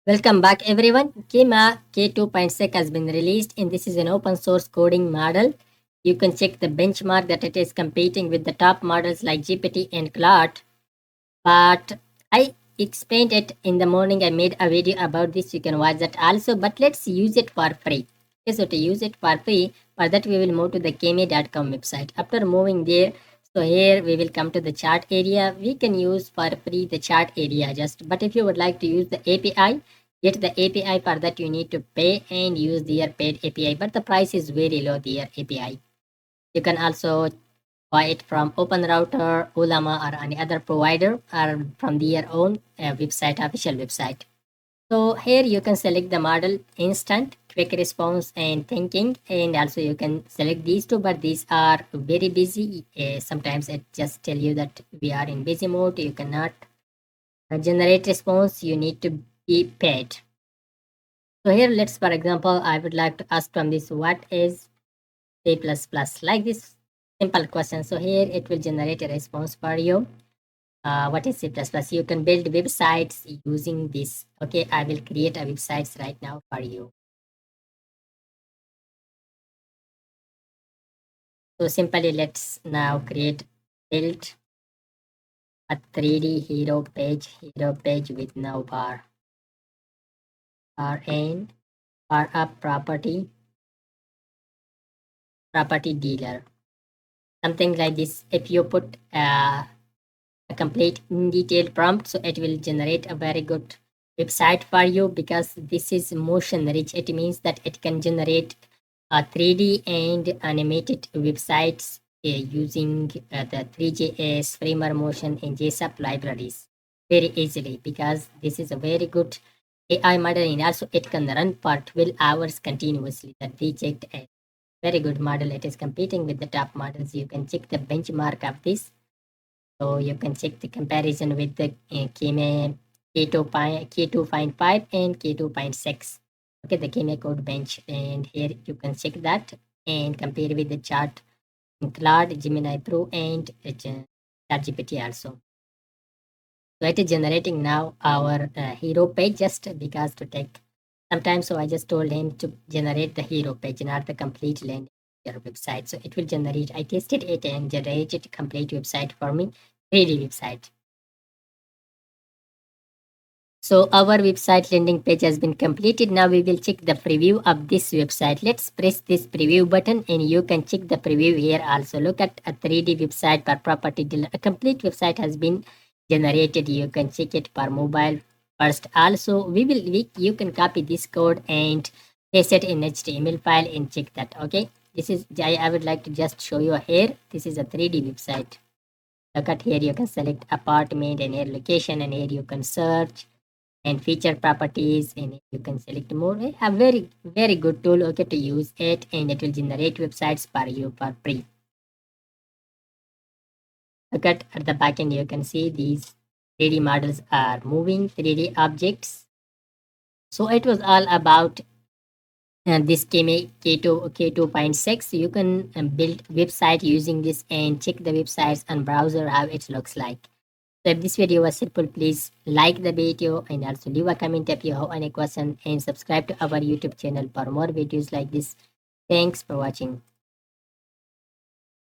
Welcome back everyone. Kimi K2.6 has been released and this is an open source coding model. You can check the benchmark that it is competing with the top models like GPT and Claude. But I explained it in the morning. I made a video about this. You can watch that also. But let's use it for free. Okay, so to use it for free, for that we will move to the kimi.com website. After moving there, so here we will come to the chart area. We can use for free the chart area just. But if you would like to use the API, get the API for that you need to pay and use their paid API. But the price is very low, their API. You can also buy it from Open Router, Ulama, or any other provider, or from their own website, official website. So here you can select the model instant, quick response, and thinking, and also you can select these two, but these are very busy. Sometimes it just tell you that we are in busy mode. You cannot generate response. You need to be paid. So here, let's for example, I would like to ask from this, what is C++? Like this simple question. So here it will generate a response for you. What is C++? You can build websites using this. Okay, I will create a websites right now for you. So simply let's now build a 3D hero page with now bar in bar up property dealer. Something like this. If you put a complete in detail prompt, so it will generate a very good website for you because this is motion rich. It means that it can generate 3D and animated websites using the 3JS, Framer Motion, and JSON libraries very easily because this is a very good AI model and also it can run for 12 hours continuously. That we checked a very good model. It is competing with the top models. You can check the benchmark of this. So you can check the comparison with the Kimi K2.5 and K2.6. Okay, the Kimi code bench, and here you can check that and compare with the chart Claude, Gemini Pro, and ChatGPT also. So it is generating now our hero page just because to take some time. So I just told him to generate the hero page, not the complete landing website. So it will generate. I tested it and generated complete website for me, 3D website. So our website landing page has been completed. Now we will check the preview of this website. Let's press this preview button and you can check the preview here also. Look at a 3D website per property dealer. A complete website has been generated. You can check it per mobile first. Also, you can copy this code and paste it in HTML file and check that. Okay. This is I would like to just show you here. This is a 3D website. Look at here, you can select apartment and here location and here you can search and feature properties and you can select more. A very good tool, okay, to use it, and it will generate websites for you for free. Look at the back end, you can see these 3D models are moving 3D objects. So it was all about this Kimi K2.6. You can build website using this and check the websites on browser how it looks like. So if this video was helpful, please like the video and also leave a comment if you have any question and subscribe to our YouTube channel for more videos like this. Thanks for watching.